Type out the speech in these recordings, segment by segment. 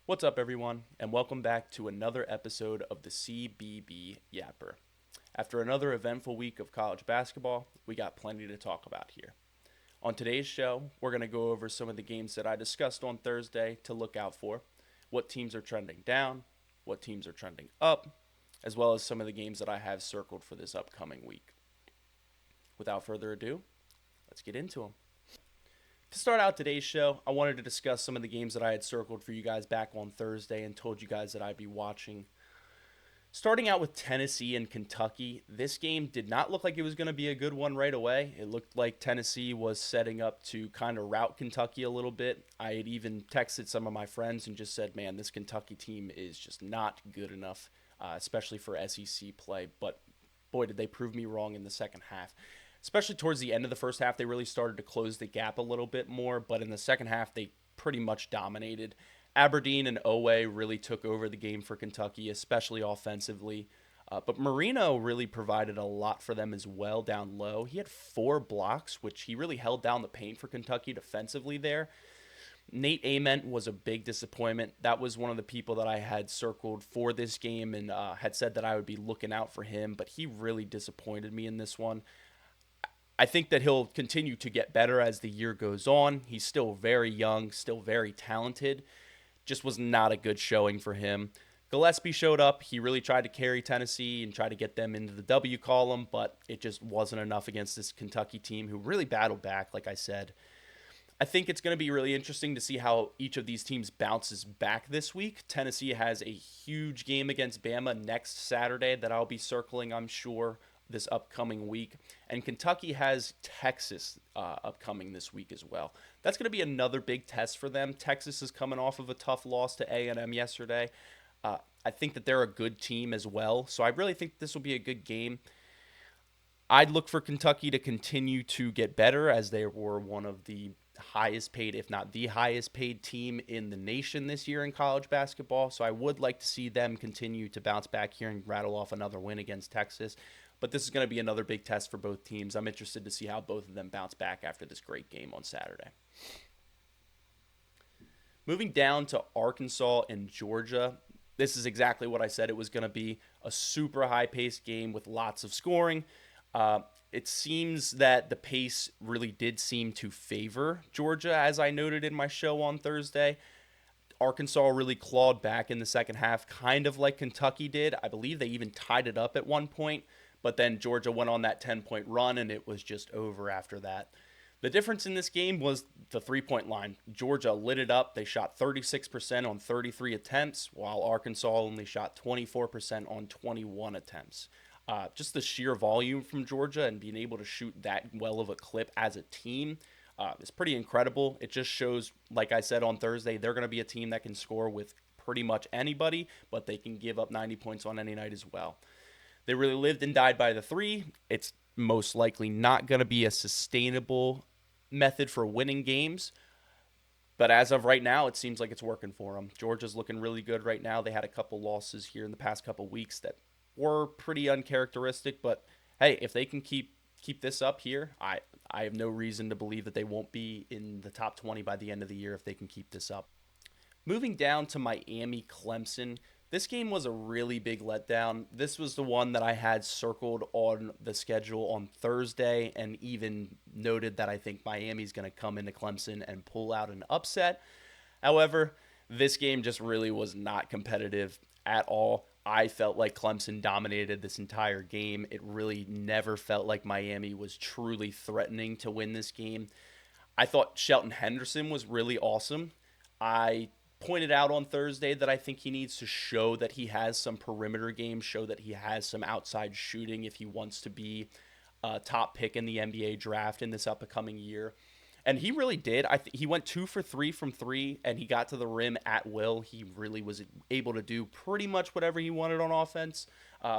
What's up, everyone, and welcome back to another episode of the CBB Yapper. After another eventful week of college basketball, we got plenty to talk about here. On today's show, we're going to go over some of the games that I discussed on Thursday to look out for, what teams are trending down, what teams are trending up, as well as some of the games that I have circled for this upcoming week. Without further ado, let's get into them. To start out today's show, I wanted to discuss some of the games that I had circled for you guys back on Thursday and told you guys that I'd be watching. Starting out with Tennessee and Kentucky, this game did not look like it was going to be a good one right away. It looked like Tennessee was setting up to kind of rout Kentucky a little bit. I had even texted some of my friends and just said, man, this Kentucky team is just not good enough, especially for SEC play. But boy, did they prove me wrong in the second half. Especially towards the end of the first half, they really started to close the gap a little bit more. But in the second half, they pretty much dominated. Aberdeen and Owe really took over the game for Kentucky, especially offensively. But Marino really provided a lot for them as well down low. He had 4 blocks, which he really held down the paint for Kentucky defensively there. Nate Ament was a big disappointment. That was one of the people that I had circled for this game and had said that I would be looking out for him, but he really disappointed me in this one. I think that he'll continue to get better as the year goes on. He's still very young, still very talented. Just was not a good showing for him. Gillespie showed up. He really tried to carry Tennessee and try to get them into the W column, but it just wasn't enough against this Kentucky team who really battled back, like I said. I think it's going to be really interesting to see how each of these teams bounces back this week. Tennessee has a huge game against Bama next Saturday that I'll be circling, I'm sure, this upcoming week. And Kentucky has Texas upcoming this week as well. That's going to be another big test for them. Texas is coming off of a tough loss to A&M yesterday. I think that they're a good team as well. So I really think this will be a good game. I'd look for Kentucky to continue to get better as they were one of the highest paid, if not the highest paid team in the nation this year in college basketball. So I would like to see them continue to bounce back here and rattle off another win against Texas. But this is going to be another big test for both teams. I'm interested to see how both of them bounce back after this great game on Saturday. Moving down to Arkansas and Georgia, this is exactly what I said it was going to be, a super high-paced game with lots of scoring. It seems that the pace really did seem to favor Georgia, as I noted in my show on Thursday. Arkansas really clawed back in the second half, kind of like Kentucky did. I believe they even tied it up at one point, but then Georgia went on that 10-point run, and it was just over after that. The difference in this game was the three-point line. Georgia lit it up. They shot 36% on 33 attempts, while Arkansas only shot 24% on 21 attempts. Just the sheer volume from Georgia and being able to shoot that well of a clip as a team is pretty incredible. It just shows, like I said on Thursday, they're going to be a team that can score with pretty much anybody, but they can give up 90 points on any night as well. They really lived and died by the three. It's most likely not going to be a sustainable method for winning games, but as of right now, it seems like it's working for them. Georgia's looking really good right now. They had a couple losses here in the past couple weeks that were pretty uncharacteristic, but hey, if they can keep this up here, I have no reason to believe that they won't be in the top 20 by the end of the year if they can keep this up. Moving down to Miami Clemson, this game was a really big letdown. This was the one that I had circled on the schedule on Thursday and even noted that I think Miami's going to come into Clemson and pull out an upset. However, this game just really was not competitive at all. I felt like Clemson dominated this entire game. It really never felt like Miami was truly threatening to win this game. I thought Shelton Henderson was really awesome. I pointed out on Thursday that I think he needs to show that he has some perimeter game, show that he has some outside shooting if he wants to be a top pick in the NBA draft in this upcoming year. And he really did. He went 2 for 3 from 3, and he got to the rim at will. He really was able to do pretty much whatever he wanted on offense.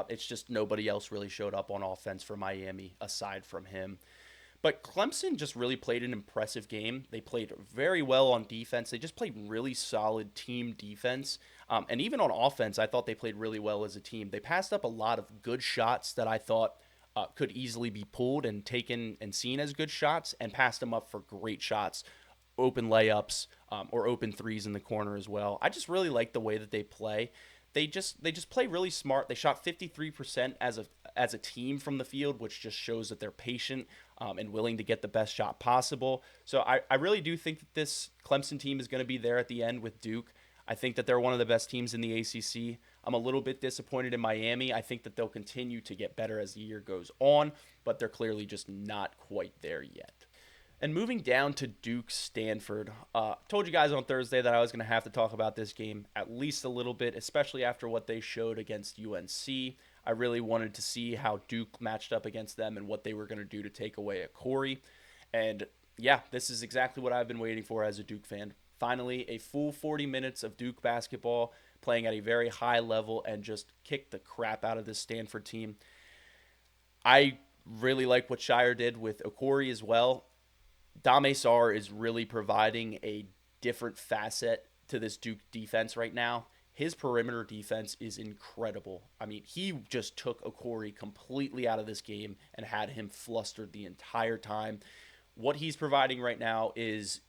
It's just nobody else really showed up on offense for Miami aside from him. But Clemson just really played an impressive game. They played very well on defense. They just played really solid team defense. And even on offense, I thought they played really well as a team. They passed up a lot of good shots that I thought could easily be pulled and taken and seen as good shots, and passed them up for great shots open layups or open threes in the corner as well. I just really like the way that they play. They just play really smart. They shot 53% as a team from the field, which just shows that they're patient and willing to get the best shot possible. So I really do think that this Clemson team is going to be there at the end with Duke. I think that they're one of the best teams in the ACC. I'm a little bit disappointed in Miami. I think that they'll continue to get better as the year goes on, but they're clearly just not quite there yet. And moving down to Duke Stanford, told you guys on Thursday that I was going to have to talk about this game at least a little bit, especially after what they showed against UNC. I really wanted to see how Duke matched up against them and what they were going to do to take away Corey. And yeah, this is exactly what I've been waiting for as a Duke fan. Finally, a full 40 minutes of Duke basketball, playing at a very high level and just kick the crap out of this Stanford team. I really like what Shire did with Okori as well. Dame Sarr is really providing a different facet to this Duke defense right now. His perimeter defense is incredible. I mean, he just took Okori completely out of this game and had him flustered the entire time. What he's providing right now is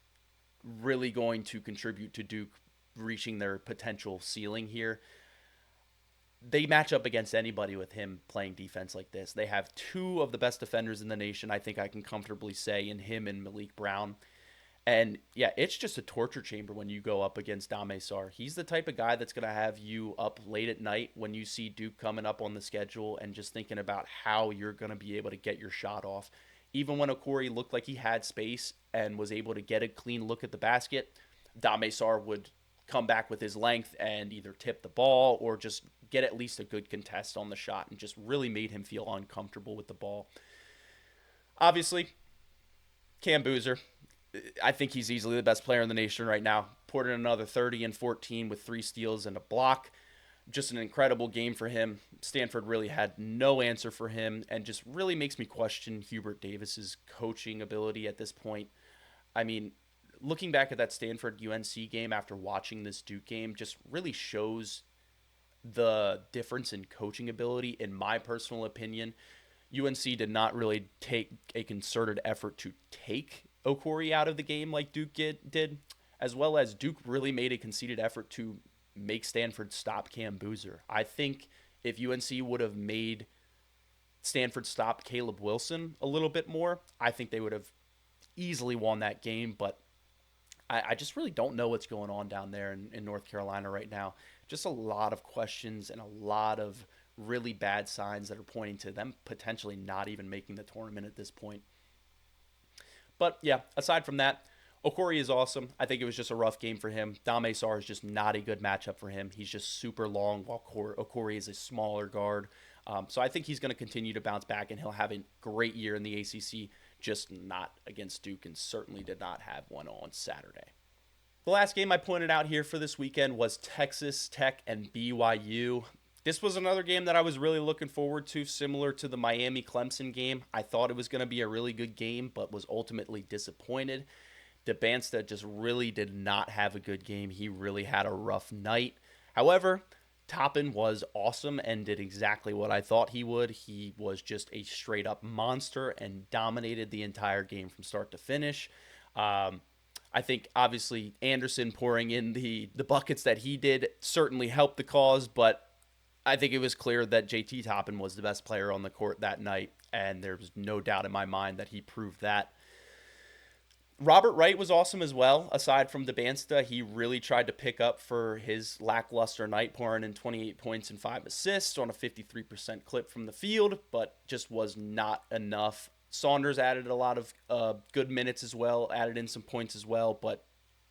really going to contribute to Duke reaching their potential ceiling here. They match up against anybody with him playing defense like this. They have two of the best defenders in the nation, I think I can comfortably say, in him and Malik Brown. And yeah, it's just a torture chamber when you go up against Dame Sarr. He's the type of guy that's going to have you up late at night when you see Duke coming up on the schedule and just thinking about how you're going to be able to get your shot off. Even when Okori looked like he had space and was able to get a clean look at the basket, Dame Sarr would come back with his length and either tip the ball or just get at least a good contest on the shot, and just really made him feel uncomfortable with the ball. Obviously, Cam Boozer, I think he's easily the best player in the nation right now. Poured in another 30 and 14 with 3 steals and a block. Just an incredible game for him. Stanford really had no answer for him and just really makes me question Hubert Davis's coaching ability at this point. I mean, looking back at that Stanford UNC game after watching this Duke game just really shows the difference in coaching ability, in my personal opinion. UNC did not really take a concerted effort to take Okori out of the game like Duke did, as well as Duke really made a conceited effort to make Stanford stop Cam Boozer. I think if UNC would have made Stanford stop Caleb Wilson a little bit more, I think they would have easily won that game, but I just really don't know what's going on down there in North Carolina right now. Just a lot of questions and a lot of really bad signs that are pointing to them potentially not even making the tournament at this point. But yeah, aside from that, Okori is awesome. I think it was just a rough game for him. Dame Sarr is just not a good matchup for him. He's just super long, while Okori is a smaller guard. So I think he's going to continue to bounce back, and he'll have a great year in the ACC, just not against Duke, and certainly did not have one on Saturday. The last game I pointed out here for this weekend was Texas Tech and BYU. This was another game that I was really looking forward to, similar to the Miami-Clemson game. I thought it was going to be a really good game, but was ultimately disappointed. DeBansta just really did not have a good game. He really had a rough night. However, Toppin was awesome and did exactly what I thought he would. He was just a straight-up monster and dominated the entire game from start to finish. I think, obviously, Anderson pouring in the buckets that he did certainly helped the cause, but I think it was clear that JT Toppin was the best player on the court that night, and there's no doubt in my mind that he proved that. Robert Wright was awesome as well. Aside from DeBansta, he really tried to pick up for his lackluster night, pouring in 28 points and 5 assists on a 53% clip from the field, but just was not enough. Saunders added a lot of good minutes as well, added in some points as well, but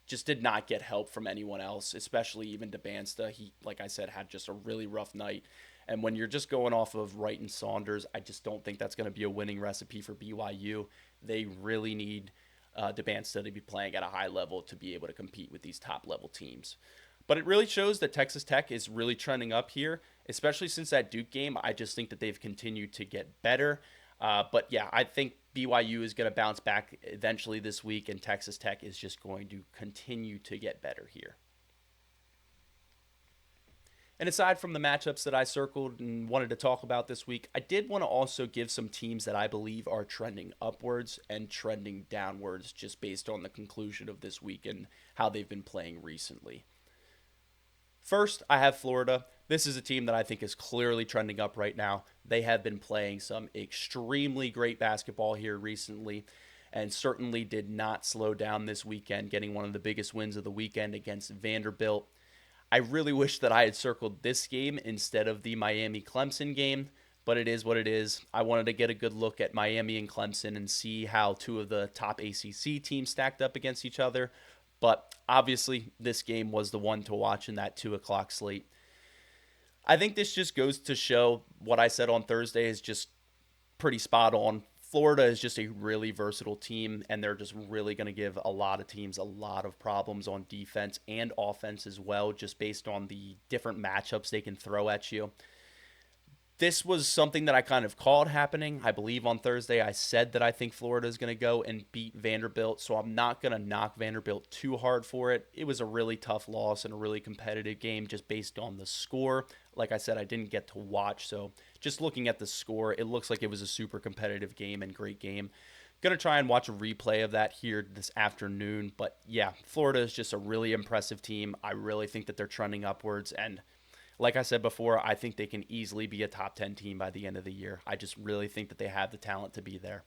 just did not get help from anyone else, especially even DeBansta. He, like I said, had just a really rough night. And when you're just going off of Wright and Saunders, I just don't think that's going to be a winning recipe for BYU. They really need DeBansta to be playing at a high level to be able to compete with these top-level teams. But it really shows that Texas Tech is really trending up here, especially since that Duke game. I just think that they've continued to get better. But yeah, I think BYU is going to bounce back eventually this week, and Texas Tech is just going to continue to get better here. And aside from the matchups that I circled and wanted to talk about this week, I did want to also give some teams that I believe are trending upwards and trending downwards just based on the conclusion of this week and how they've been playing recently. First, I have Florida. This is a team that I think is clearly trending up right now. They have been playing some extremely great basketball here recently and certainly did not slow down this weekend, getting one of the biggest wins of the weekend against Vanderbilt. I really wish that I had circled this game instead of the Miami Clemson game, but it is what it is. I wanted to get a good look at Miami and Clemson and see how two of the top ACC teams stacked up against each other. But obviously, this game was the one to watch in that 2 o'clock slate. I think this just goes to show what I said on Thursday is just pretty spot on. Florida is just a really versatile team, and they're just really going to give a lot of teams a lot of problems on defense and offense as well, just based on the different matchups they can throw at you. This was something that I kind of called happening. I believe on Thursday I said that I think Florida is going to go and beat Vanderbilt, so I'm not going to knock Vanderbilt too hard for it. It was a really tough loss and a really competitive game just based on the score. Like I said, I didn't get to watch, so just looking at the score, it looks like it was a super competitive game and great game. Going to try and watch a replay of that here this afternoon, but yeah, Florida is just a really impressive team. I really think that they're trending upwards, and like I said before, I think they can easily be a top 10 team by the end of the year. I just really think that they have the talent to be there.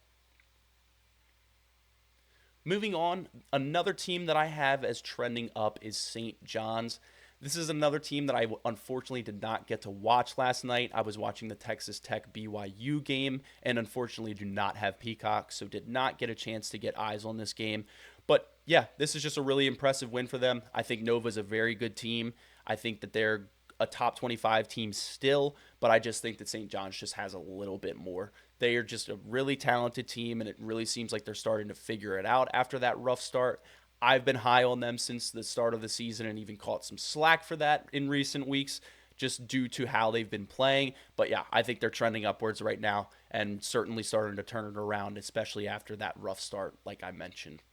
Moving on, another team that I have as trending up is St. John's. This is another team that I unfortunately did not get to watch last night. I was watching the Texas Tech BYU game and unfortunately do not have Peacock, so did not get a chance to get eyes on this game. But yeah, this is just a really impressive win for them. I think Nova's a very good team. I think that they're a top 25 team still, but I just think that St. John's just has a little bit more. They are just a really talented team, and it really seems like they're starting to figure it out after that rough start. I've been high on them since the start of the season and even caught some slack for that in recent weeks just due to how they've been playing. But yeah, I think they're trending upwards right now and certainly starting to turn it around, especially after that rough start, like I mentioned.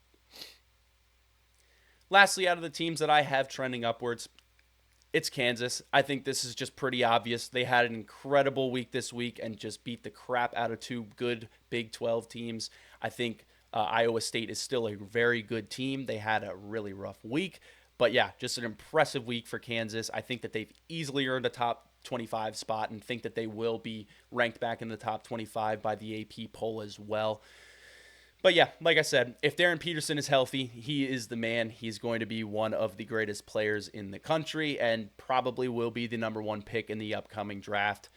Lastly, out of the teams that I have trending upwards, it's Kansas. I think this is just pretty obvious. They had an incredible week this week and just beat the crap out of two good Big 12 teams. I think Iowa State is still a very good team. They had a really rough week. But yeah, just an impressive week for Kansas. I think that they've easily earned a top 25 spot and think that they will be ranked back in the top 25 by the AP poll as well. But yeah, like I said, if Darren Peterson is healthy, he is the man. He's going to be one of the greatest players in the country and probably will be the number one pick in the upcoming draft.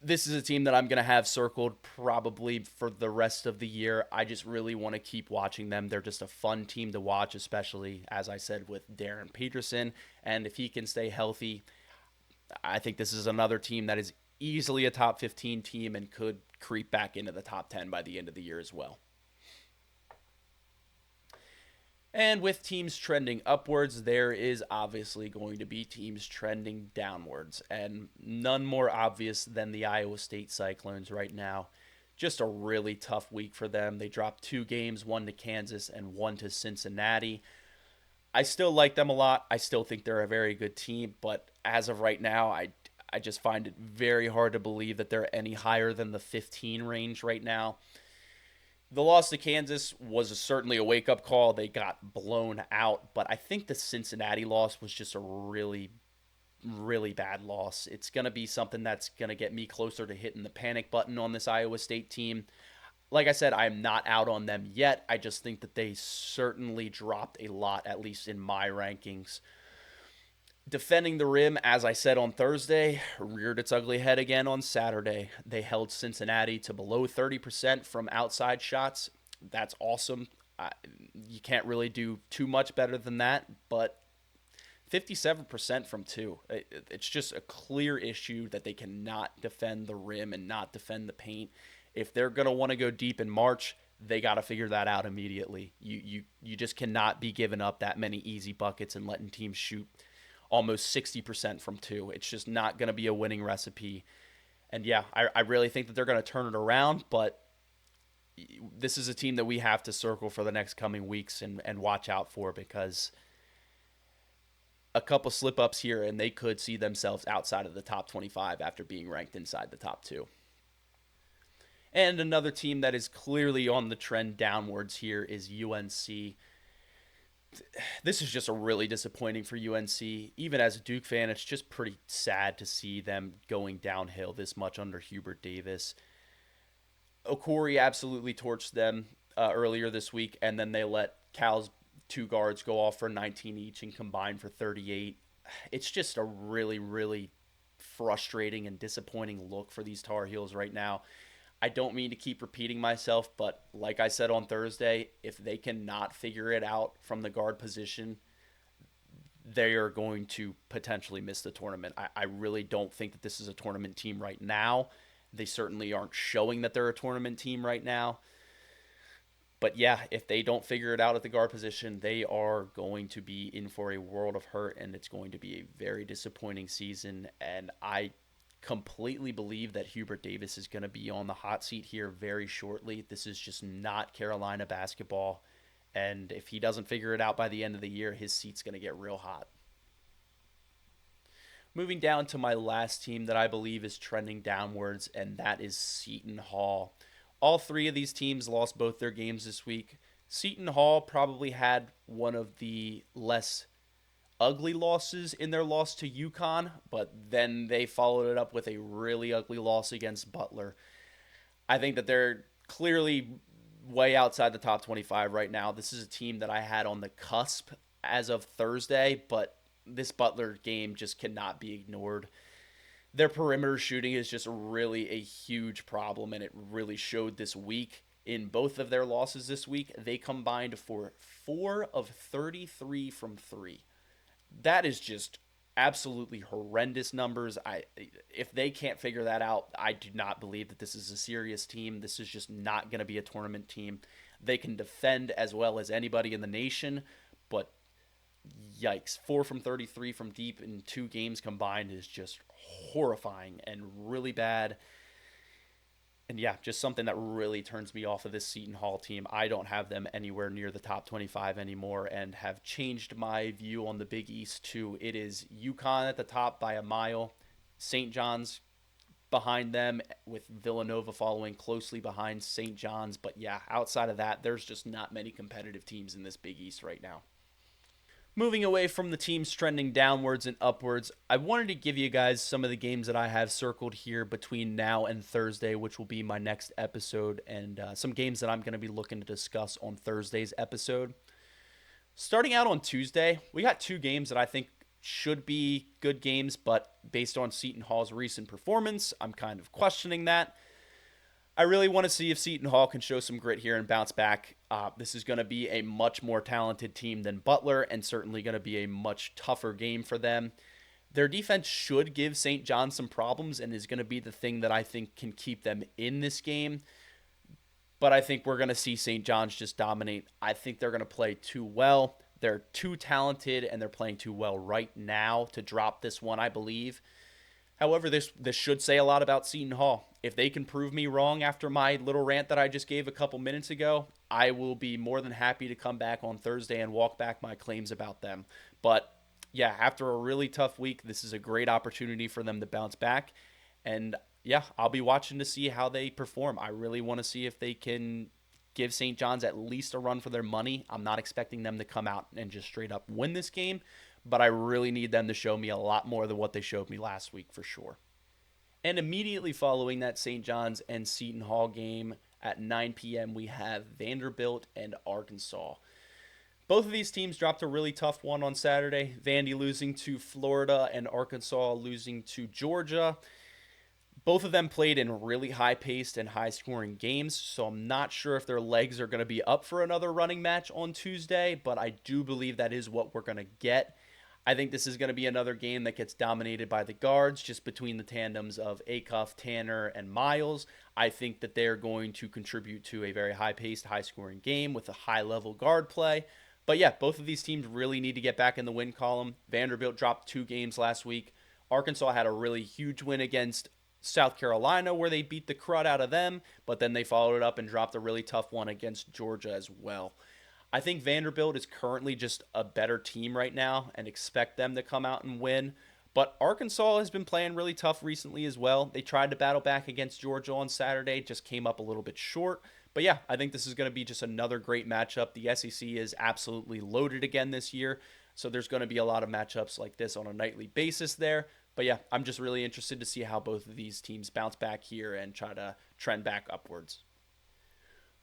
This is a team that I'm going to have circled probably for the rest of the year. I just really want to keep watching them. They're just a fun team to watch, especially, as I said, with Darren Peterson. And if he can stay healthy, I think this is another team that is easily a top 15 team and could creep back into the top 10 by the end of the year as well. And with teams trending upwards, there is obviously going to be teams trending downwards. And none more obvious than the Iowa State Cyclones right now. Just a really tough week for them. They dropped 2 games, one to Kansas and one to Cincinnati. I still like them a lot. I still think they're a very good team. But as of right now, I just find it very hard to believe that they're any higher than the 15 range right now. The loss to Kansas was certainly a wake-up call. They got blown out, but I think the Cincinnati loss was just a really, really bad loss. It's going to be something that's going to get me closer to hitting the panic button on this Iowa State team. Like I said, I'm not out on them yet. I just think that they certainly dropped a lot, at least in my rankings. Defending the rim, as I said on Thursday, reared its ugly head again on Saturday. They held Cincinnati to below 30% from outside shots. That's awesome. You can't really do too much better than that, but 57% from two. It's just a clear issue that they cannot defend the rim and not defend the paint. If they're going to want to go deep in March, they got to figure that out immediately. You just cannot be giving up that many easy buckets and letting teams shoot almost 60% from two. It's just not going to be a winning recipe. And yeah, I really think that they're going to turn it around, but this is a team that we have to circle for the next coming weeks and watch out for, because a couple slip ups here and they could see themselves outside of the top 25 after being ranked inside the top two. And another team that is clearly on the trend downwards here is UNC. This is just a really disappointing for UNC. Even as a Duke fan, it's just pretty sad to see them going downhill this much under Hubert Davis. Okori absolutely torched them earlier this week, and then they let Cal's two guards go off for 19 each and combine for 38. It's just a really, really frustrating and disappointing look for these Tar Heels right now. I don't mean to keep repeating myself, but like I said on Thursday, if they cannot figure it out from the guard position, they are going to potentially miss the tournament. I really don't think that this is a tournament team right now. They certainly aren't showing that they're a tournament team right now. But yeah, if they don't figure it out at the guard position, they are going to be in for a world of hurt, and it's going to be a very disappointing season. And I completely believe that Hubert Davis is going to be on the hot seat here very shortly. This is just not Carolina basketball. And if he doesn't figure it out by the end of the year, his seat's going to get real hot. Moving down to my last team that I believe is trending downwards, and that is Seton Hall. All three of these teams lost both their games this week. Seton Hall probably had one of the less ugly losses in their loss to UConn, but then they followed it up with a really ugly loss against Butler. I think that they're clearly way outside the top 25 right now. This is a team that I had on the cusp as of Thursday, but this Butler game just cannot be ignored. Their perimeter shooting is just really a huge problem, and it really showed this week. In both of their losses this week, they combined for 4 of 33 from 3. That is just absolutely horrendous numbers. If they can't figure that out, I do not believe that this is a serious team. This is just not going to be a tournament team. They can defend as well as anybody in the nation, but yikes, 4 from 33 from deep in 2 games combined is just horrifying and really bad. And yeah, just something that really turns me off of this Seton Hall team. I don't have them anywhere near the top 25 anymore and have changed my view on the Big East too. It is UConn at the top by a mile, St. John's behind them, with Villanova following closely behind St. John's. But yeah, outside of that, there's just not many competitive teams in this Big East right now. Moving away from the teams trending downwards and upwards, I wanted to give you guys some of the games that I have circled here between now and Thursday, which will be my next episode, and some games that I'm going to be looking to discuss on Thursday's episode. Starting out on Tuesday, we got 2 games that I think should be good games, but based on Seton Hall's recent performance, I'm kind of questioning that. I really want to see if Seton Hall can show some grit here and bounce back. This is going to be a much more talented team than Butler, and certainly going to be a much tougher game for them. Their defense should give St. John some problems and is going to be the thing that I think can keep them in this game. But I think we're going to see St. John's just dominate. I think they're going to play too well. They're too talented, and they're playing too well right now to drop this one, I believe. However, this should say a lot about Seton Hall. If they can prove me wrong after my little rant that I just gave a couple minutes ago, I will be more than happy to come back on Thursday and walk back my claims about them. But yeah, after a really tough week, this is a great opportunity for them to bounce back. And yeah, I'll be watching to see how they perform. I really want to see if they can give St. John's at least a run for their money. I'm not expecting them to come out and just straight up win this game, but I really need them to show me a lot more than what they showed me last week for sure. And immediately following that St. John's and Seton Hall game at 9 p.m., we have Vanderbilt and Arkansas. Both of these teams dropped a really tough one on Saturday. Vandy losing to Florida and Arkansas losing to Georgia. Both of them played in really high-paced and high-scoring games, so I'm not sure if their legs are going to be up for another running match on Tuesday, but I do believe that is what we're going to get. I think this is going to be another game that gets dominated by the guards, just between the tandems of Acuff, Tanner, and Miles. I think that they're going to contribute to a very high-paced, high-scoring game with a high-level guard play. But yeah, both of these teams really need to get back in the win column. Vanderbilt dropped 2 games last week. Arkansas had a really huge win against South Carolina where they beat the crud out of them, but then they followed it up and dropped a really tough one against Georgia as well. I think Vanderbilt is currently just a better team right now and expect them to come out and win. But Arkansas has been playing really tough recently as well. They tried to battle back against Georgia on Saturday, just came up a little bit short. But yeah, I think this is going to be just another great matchup. The SEC is absolutely loaded again this year. So there's going to be a lot of matchups like this on a nightly basis there. But yeah, I'm just really interested to see how both of these teams bounce back here and try to trend back upwards.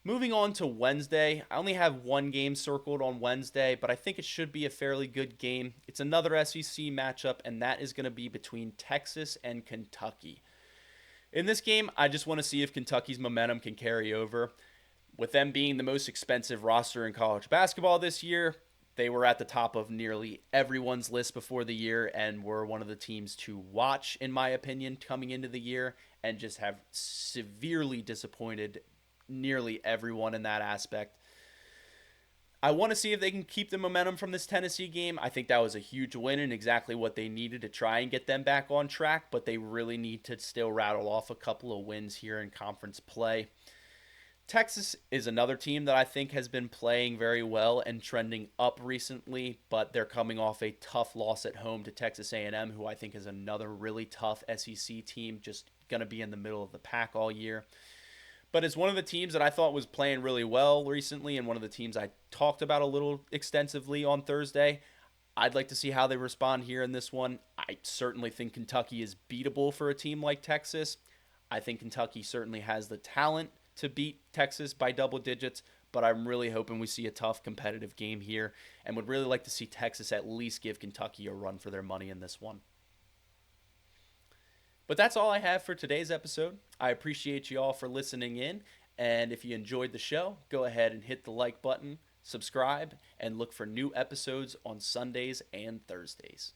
Moving on to Wednesday, I only have one game circled on Wednesday, but I think it should be a fairly good game. It's another SEC matchup, and that is going to be between Texas and Kentucky. In this game, I just want to see if Kentucky's momentum can carry over. With them being the most expensive roster in college basketball this year, they were at the top of nearly everyone's list before the year and were one of the teams to watch, in my opinion, coming into the year, and just have severely disappointed nearly everyone in that aspect. I want to see if they can keep the momentum from this Tennessee game. I think that was a huge win and exactly what they needed to try and get them back on track, but they really need to still rattle off a couple of wins here in conference play. Texas is another team that I think has been playing very well and trending up recently, but they're coming off a tough loss at home to Texas A&M, who I think is another really tough SEC team, just going to be in the middle of the pack all year. But it's one of the teams that I thought was playing really well recently and one of the teams I talked about a little extensively on Thursday. I'd like to see how they respond here in this one. I certainly think Kentucky is beatable for a team like Texas. I think Kentucky certainly has the talent to beat Texas by double digits, but I'm really hoping we see a tough competitive game here and would really like to see Texas at least give Kentucky a run for their money in this one. But that's all I have for today's episode. I appreciate you all for listening in. And if you enjoyed the show, go ahead and hit the like button, subscribe, and look for new episodes on Sundays and Thursdays.